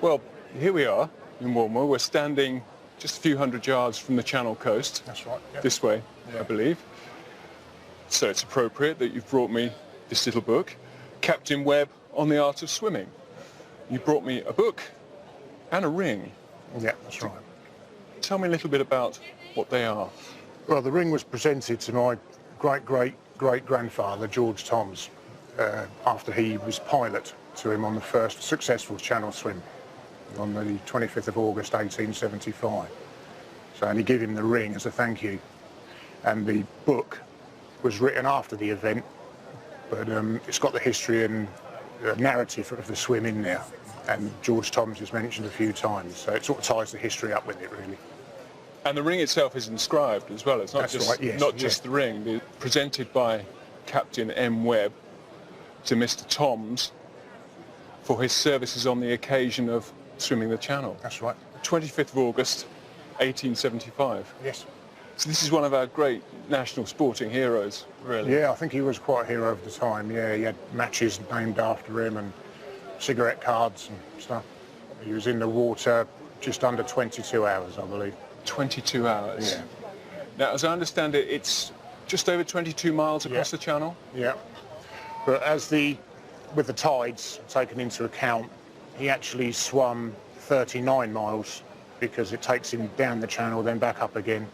Well, here we are in Walmer. We're standing just a few hundred yards from the Channel coast. That's right. Yeah. This way, I believe. So it's appropriate that you've brought me this little book, Captain Webb on the Art of Swimming. You brought me a book and a ring. Yeah, that's right. Tell me a little bit about what they are. Well, the ring was presented to my great-great-great-grandfather, George Toms, after he was pilot to him on the first successful Channel swim on the 25th of August 1875. So, and he gave him the ring as a thank you. And the book was written after the event, but it's got the history and narrative of the swim in there. And George Toms is mentioned a few times, so it sort of ties the history up with it, really. And the ring itself is inscribed as well. It's not That's just right, yes, not just the ring. Presented by Captain M. Webb to Mr. Toms for his services on the occasion of swimming the Channel. That's right. 25th of August, 1875. Yes. So this is one of our great national sporting heroes, really. Yeah, I think he was quite a hero of the time. Yeah, he had matches named after him and cigarette cards and stuff. He was in the water just under 22 hours, I believe. 22 hours? Yeah. Now, as I understand it, it's just over 22 miles across the Channel? Yeah. But with the tides taken into account, he actually swum 39 miles because it takes him down the Channel, then back up again,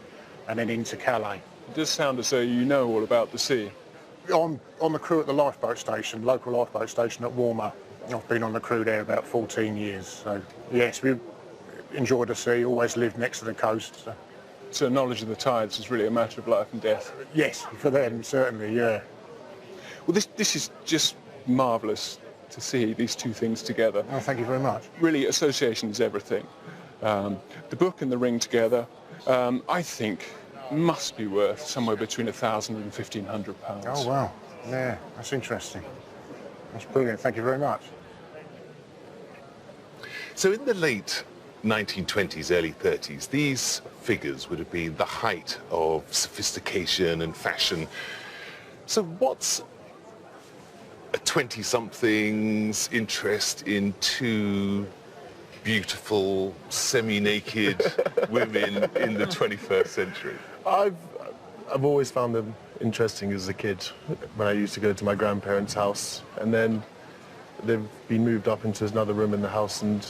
and then into Calais. It does sound as though you know all about the sea. On the crew at the lifeboat station, local lifeboat station at Walmer. I've been on the crew there about 14 years, so yes, we enjoy the sea, always lived next to the coast. So knowledge of the tides is really a matter of life and death? Yes, for them, certainly, yeah. Well, this is just marvellous to see these two things together. Oh, thank you very much. Really, association is everything. The book and the ring together, I think, must be worth somewhere between £1,000 and £1,500. Oh, wow. Yeah, that's interesting. That's brilliant. Thank you very much. So in the late 1920s, early 30s, these figures would have been the height of sophistication and fashion. So what's a 20-something's interest in two beautiful, semi-naked women in the 21st century? I've always found them interesting as a kid when I used to go to my grandparents' house, and then they've been moved up into another room in the house, and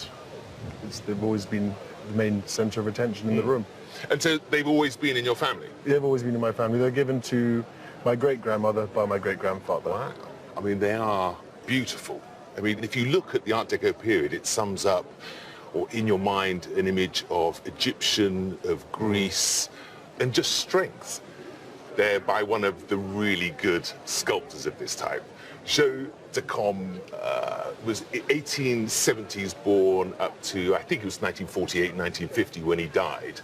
they've always been the main centre of attention in the room. And so they've always been in your family? They've always been in my family. They're given to my great-grandmother by my great-grandfather. Wow. I mean, they are beautiful. I mean, if you look at the Art Deco period, it sums up, or in your mind, an image of Egyptian, of Greece, and just strength. They're by one of the really good sculptors of this type. Joe Decombe was 1870s born up to, I think it was 1948, 1950 when he died.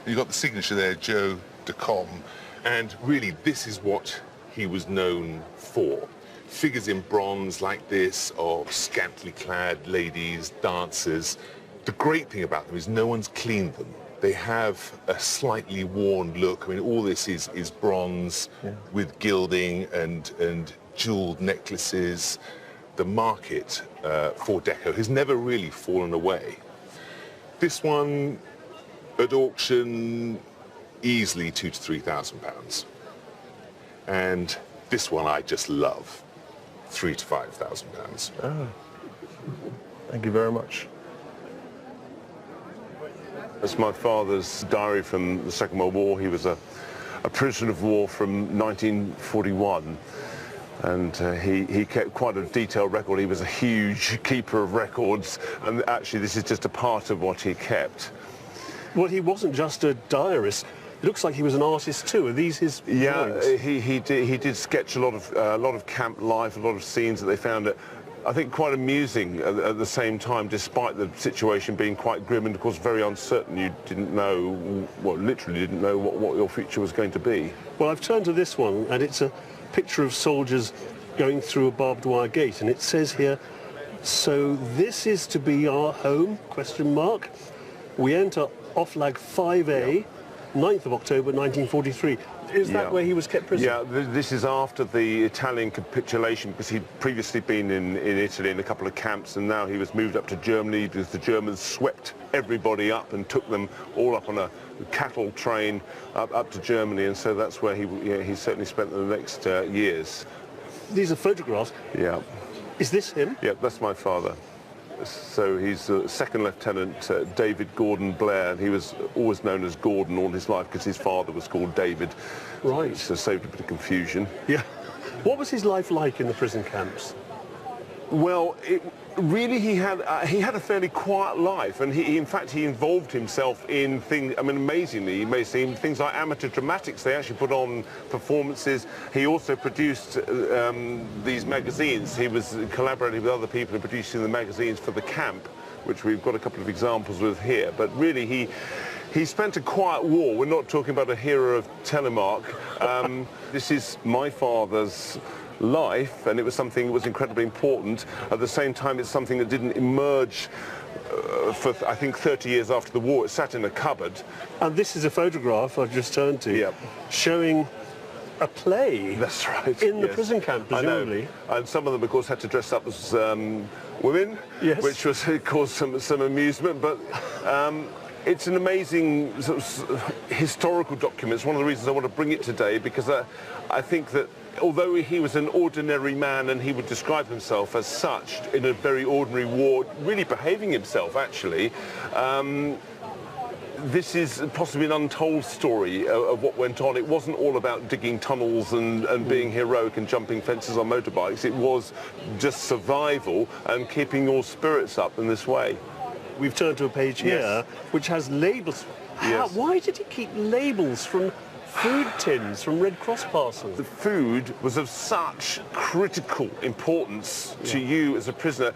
You've got the signature there, Joe Decombe, and really this is what he was known for. Figures in bronze like this of scantily clad ladies, dancers. The great thing about them is no one's cleaned them. They have a slightly worn look. I mean, all this is bronze with gilding and jeweled necklaces. The market for Deco has never really fallen away. This one at auction, easily £2,000 to £3,000. And this one I just love, £3,000 to £5,000. Oh. Thank you very much. That's my father's diary from the Second World War. He was a prisoner of war from 1941. And he kept quite a detailed record. He was a huge keeper of records, and actually this is just a part of what he kept. Well, he wasn't just a diarist. It looks like he was an artist too. Are these his drawings? Yeah, he did sketch a lot of camp life, a lot of scenes that they found, I think, quite amusing at the same time, despite the situation being quite grim and, of course, very uncertain. You didn't know, well, literally didn't know what your future was going to be. Well, I've turned to this one, and it's a picture of soldiers going through a barbed wire gate, and it says here, "So this is to be our home, question mark. We enter Oflag 5A, 9th of October 1943. Is that where he was kept prisoner? Yeah, this is after the Italian capitulation, because he'd previously been in Italy in a couple of camps, and now he was moved up to Germany because the Germans swept everybody up and took them all up on a cattle train up to Germany, and so that's where he certainly spent the next years. These are photographs? Yeah. Is this him? Yeah, that's my father. So he's Second Lieutenant David Gordon Blair, and he was always known as Gordon all his life because his father was called David. Right. So saved a bit of confusion. Yeah. What was his life like in the prison camps? Well, really he had a fairly quiet life, and in fact he involved himself in things. I mean, amazingly, you may see things like amateur dramatics. They actually put on performances. He also produced these magazines. He was collaborating with other people in producing the magazines for the camp, which we've got a couple of examples with here. But really, he spent a quiet war. We're not talking about a hero of Telemark. This is my father's life, and it was something that was incredibly important. At the same time, it's something that didn't emerge for, I think, 30 years after the war. It sat in a cupboard. And this is a photograph I've just turned to, showing a play. That's right. In the prison camp, presumably. I know. And some of them, of course, had to dress up as women, which was caused some amusement. But it's an amazing sort of historical document. It's one of the reasons I want to bring it today, because I think that although he was an ordinary man and he would describe himself as such in a very ordinary war, really behaving himself actually, this is possibly an untold story of what went on. It wasn't all about digging tunnels and being heroic and jumping fences on motorbikes. It was just survival and keeping your spirits up in this way. We've turned to a page here which has labels. Why did he keep labels from food tins, from Red Cross parcels? The food was of such critical importance to you as a prisoner.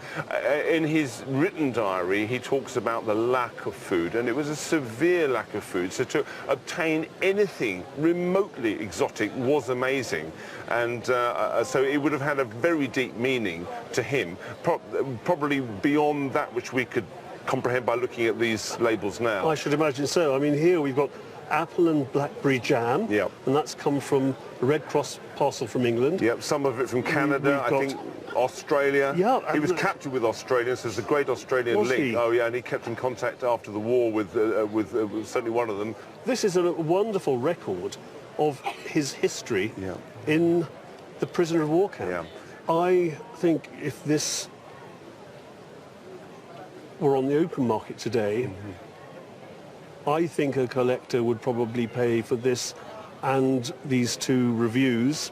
In his written diary, he talks about the lack of food, and it was a severe lack of food. So to obtain anything remotely exotic was amazing. And so it would have had a very deep meaning to him, probably beyond that which we could comprehend by looking at these labels now. I should imagine so. I mean, here we've got apple and blackberry jam, and that's come from a Red Cross parcel from England. Yep, some of it from Canada, I think Australia. Yeah, he was captured with Australia, so there's a great Australian link. Oh yeah, and he kept in contact after the war with certainly one of them. This is a wonderful record of his history in the prisoner of war camp. I think if this were on the open market today, I think a collector would probably pay for this and these two reviews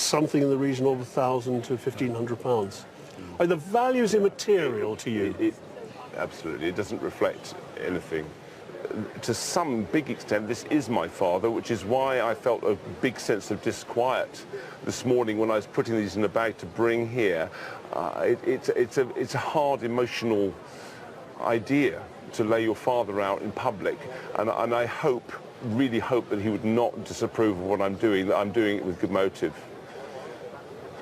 something in the region of £1,000 to £1,500. The value's immaterial to you. Absolutely, it doesn't reflect anything. To some big extent, this is my father, which is why I felt a big sense of disquiet this morning when I was putting these in a bag to bring here. It's a hard emotional idea to lay your father out in public, and I really hope that he would not disapprove of what I'm doing, that I'm doing it with good motive.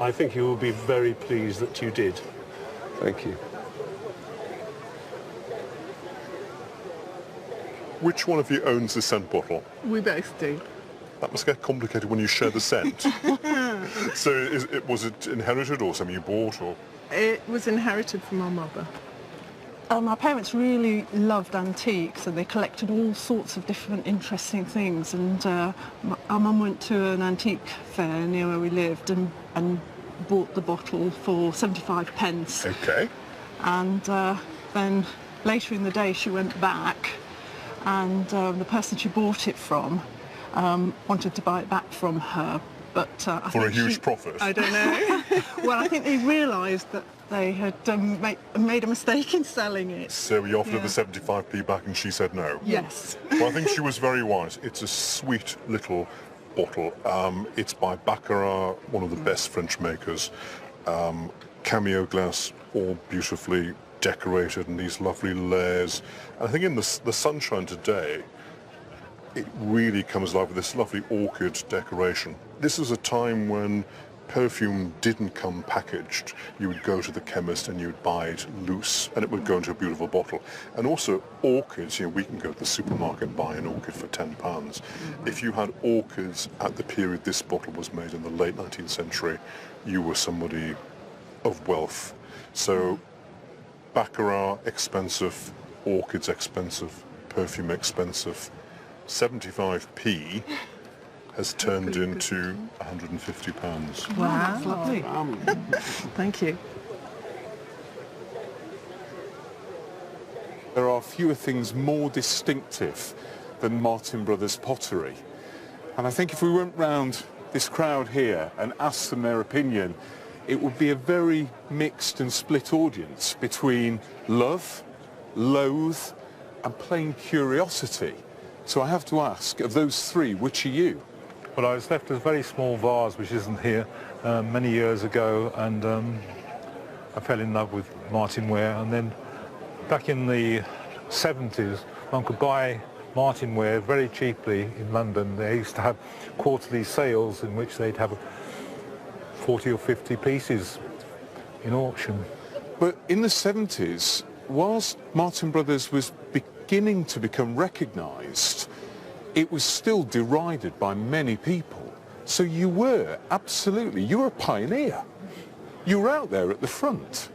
I think you will be very pleased that you did. Thank you. Which one of you owns the scent bottle? We both do. That must get complicated when you share the scent. So was it inherited or something you bought? Or? It was inherited from our mother. My parents really loved antiques, and they collected all sorts of different interesting things. And our mum went to an antique fair near where we lived and bought the bottle for 75 pence. Okay. And then later in the day she went back, and the person she bought it from wanted to buy it back from her. But for a huge profit? I don't know. Well, I think they realised that they had made a mistake in selling it. So we offered her the 75p back and she said no? Yes. Well, I think she was very wise. It's a sweet little bottle. It's by Baccarat, one of the best French makers. Cameo glass, all beautifully decorated in these lovely layers. And I think in the sunshine today, it really comes alive with this lovely orchid decoration. This is a time when perfume didn't come packaged. You would go to the chemist and you'd buy it loose and it would go into a beautiful bottle. And also orchids, we can go to the supermarket and buy an orchid for £10. If you had orchids at the period this bottle was made in the late 19th century, you were somebody of wealth. So Baccarat expensive, orchids expensive, perfume expensive. 75p has turned into £150. Wow, that's lovely. Thank you. There are fewer things more distinctive than Martin Brothers pottery. And I think if we went round this crowd here and asked them their opinion, it would be a very mixed and split audience between love, loathe, and plain curiosity. So I have to ask, of those three, which are you? Well, I was left a very small vase, which isn't here, many years ago, and I fell in love with Martin ware. And then back in the 70s, one could buy Martin ware very cheaply in London. They used to have quarterly sales in which they'd have 40 or 50 pieces in auction. But in the 70s, whilst Martin Brothers was beginning to become recognised, it was still derided by many people. So you were a pioneer. You were out there at the front.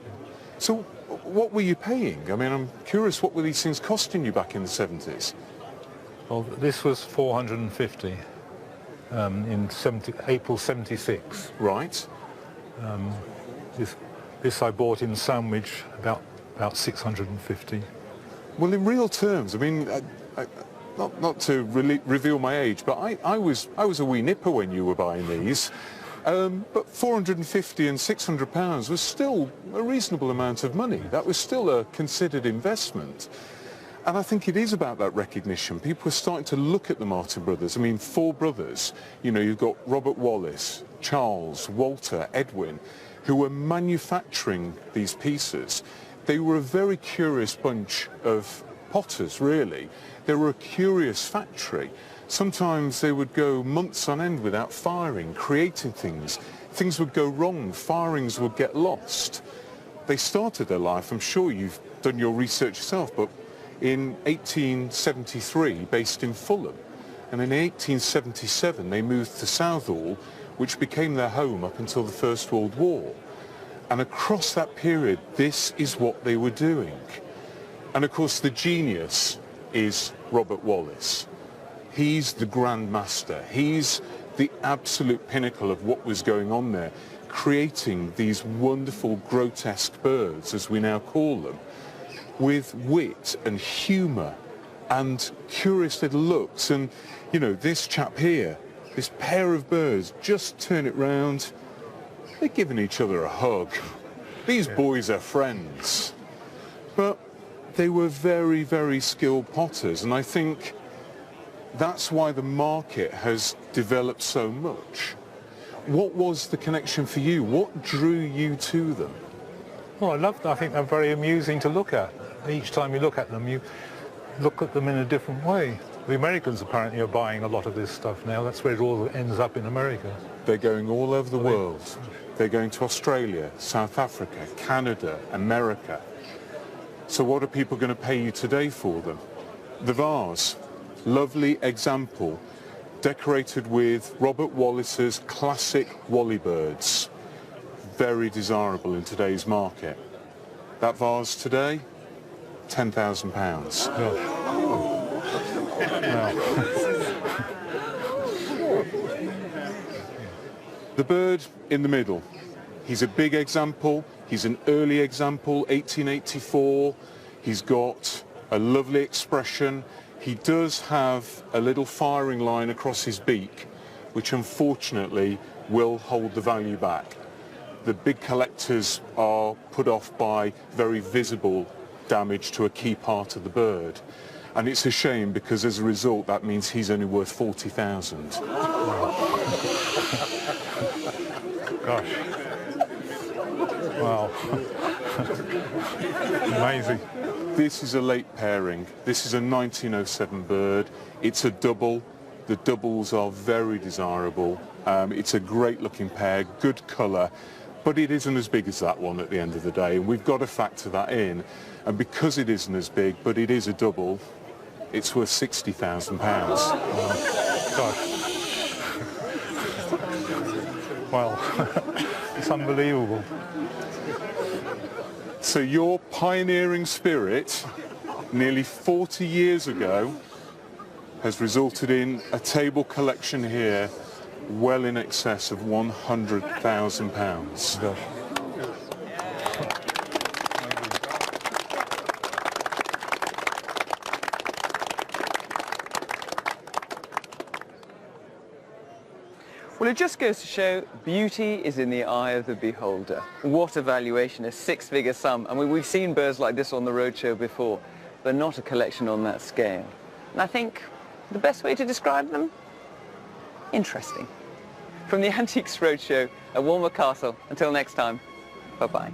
So what were you paying? I mean, I'm curious, what were these things costing you back in the 70s? Well, this was 450 in April 76. Right. This I bought in Sandwich about 650. Well, in real terms, I mean, not to reveal my age, but I was a wee nipper when you were buying these. But 450 and 600 pounds was still a reasonable amount of money. That was still a considered investment. And I think it is about that recognition. People are starting to look at the Martin Brothers. I mean, four brothers. You've got Robert Wallace, Charles, Walter, Edwin, who were manufacturing these pieces. They were a very curious bunch of potters, really. They were a curious factory. Sometimes they would go months on end without firing, creating things. Things would go wrong, firings would get lost. They started their life, I'm sure you've done your research yourself, but in 1873, based in Fulham. And in 1877, they moved to Southall, which became their home up until the First World War. And across that period, this is what they were doing. And of course, the genius is Robert Wallace. He's the Grand Master. He's the absolute pinnacle of what was going on there, creating these wonderful grotesque birds, as we now call them, with wit and humour and curious little looks. And, this chap here this pair of birds, just turn it round, they're giving each other a hug. These boys are friends. But they were very, very skilled potters, and I think that's why the market has developed so much. What was the connection for you? What drew you to them? Well, I think they're very amusing to look at. Each time you look at them, you look at them in a different way. The Americans apparently are buying a lot of this stuff now. That's where it all ends up in America. They're going all over the world. They're going to Australia, South Africa, Canada, America. So what are people going to pay you today for them? The vase, lovely example, decorated with Robert Wallace's classic Wally birds. Very desirable in today's market. That vase today, £10,000. The bird in the middle, he's a big example, he's an early example, 1884, he's got a lovely expression, he does have a little firing line across his beak, which unfortunately will hold the value back. The big collectors are put off by very visible damage to a key part of the bird. And it's a shame because as a result that means he's only worth 40,000. Gosh. Wow. Amazing. This is a late pairing. This is a 1907 bird. It's a double. The doubles are very desirable. It's a great looking pair, good colour, but it isn't as big as that one at the end of the day, and we've got to factor that in. And because it isn't as big, but it is a double, it's worth £60,000. Gosh. Well, it's unbelievable. So your pioneering spirit, nearly 40 years ago, has resulted in a table collection here well in excess of £100,000. Well, it just goes to show beauty is in the eye of the beholder. What a valuation, a six-figure sum. I mean, we've seen birds like this on the Roadshow before, but not a collection on that scale. And I think the best way to describe them? Interesting. From the Antiques Roadshow at Walmer Castle, until next time, bye-bye.